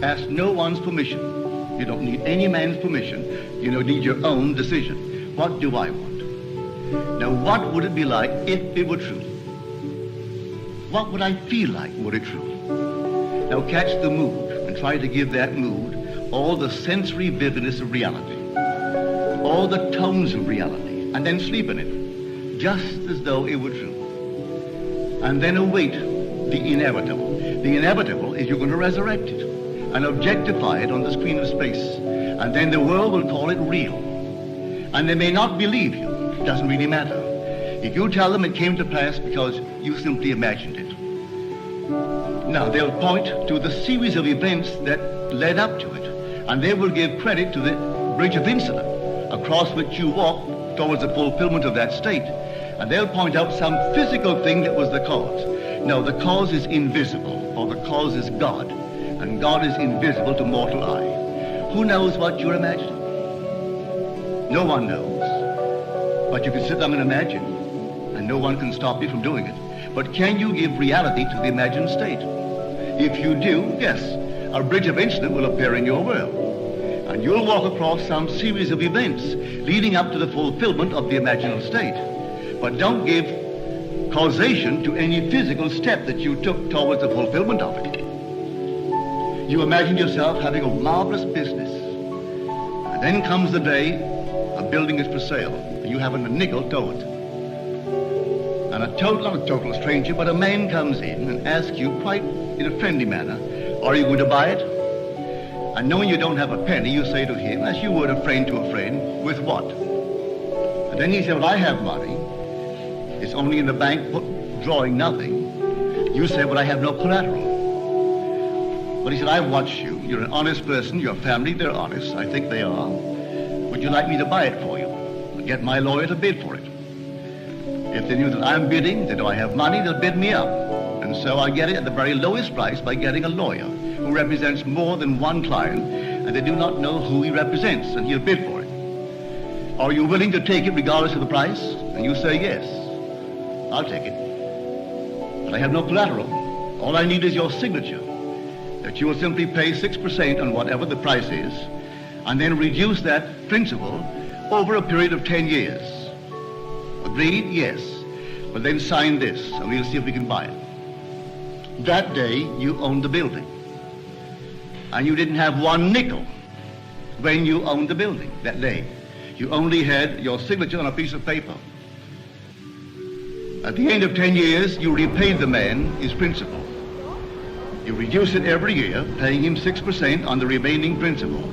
Ask no one's permission. You don't need any man's permission. You don't need your own decision. What do I want? Now, what would it be like if it were true? What would I feel like were it true? Now, catch the mood and try to give that mood all the sensory vividness of reality, all the tones of reality, and then sleep in it, just as though it were true. And then await the inevitable. The inevitable is you're going to resurrect it and objectify it on the screen of space. And then the world will call it real. And they may not believe you. It doesn't really matter. If you tell them it came to pass because you simply imagined it. Now, they'll point to the series of events that led up to it. And they will give credit to the bridge of incident across which you walk towards the fulfillment of that state. And they'll point out some physical thing that was the cause. No, the cause is invisible, for the cause is God. And God is invisible to mortal eye. Who knows what you're imagining? No one knows. But you can sit down and imagine, and no one can stop you from doing it. But can you give reality to the imagined state? If you do, yes, a bridge of incident will appear in your world. And you'll walk across some series of events leading up to the fulfillment of the imaginal state. But don't give causation to any physical step that you took towards the fulfillment of it. You imagine yourself having a marvelous business. And then comes the day a building is for sale, and you haven't a nickel to it. And not a total stranger, but a man comes in and asks you quite in a friendly manner, are you going to buy it? And knowing you don't have a penny, you say to him, as you would a friend to a friend, with what? And then he said, well, I have money. It's only in the bank drawing nothing. You say, well, I have no collateral. But he said, I've watched you. You're an honest person. Your family, they're honest. I think they are. Would you like me to buy it for you? I'll get my lawyer to bid for it. If they knew that I'm bidding, that I have money, they'll bid me up. And so I get it at the very lowest price by getting a lawyer who represents more than one client, and they do not know who he represents, and he'll bid for it. Are you willing to take it regardless of the price? And you say yes. I'll take it. But I have no collateral. All I need is your signature, that you will simply pay 6% on whatever the price is, and then reduce that principal over a period of 10 years. Agreed? Yes. But then sign this, and we'll see if we can buy it. That day, you owned the building. And you didn't have one nickel when you owned the building that day. You only had your signature on a piece of paper. At the end of 10 years, you repaid the man his principal. You reduce it every year, paying him 6% on the remaining principal,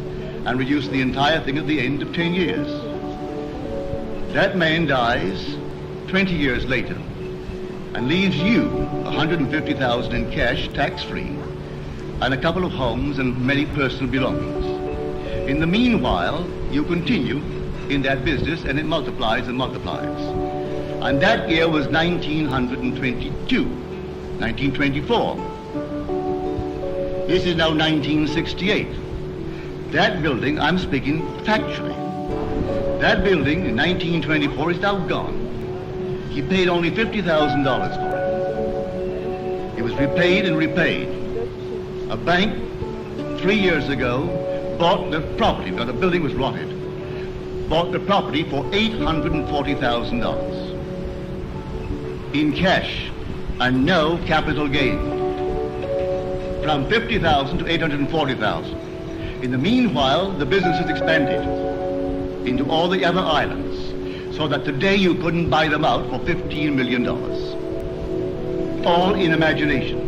and reduce the entire thing at the end of 10 years. That man dies 20 years later and leaves you $150,000 in cash, tax-free, and a couple of homes and many personal belongings. In the meanwhile, you continue in that business, and it multiplies and multiplies. And that year was 1922, 1924. This is now 1968. That building, I'm speaking factually. That building in 1924 is now gone. He paid only $50,000 for it. It was repaid and repaid. A bank 3 years ago bought the property, now the building was rotted, bought the property for $840,000 in cash and no capital gain, from $50,000 to $840,000. In the meanwhile, the business has expanded into all the other islands, so that today you couldn't buy them out for $15 million. All in imagination.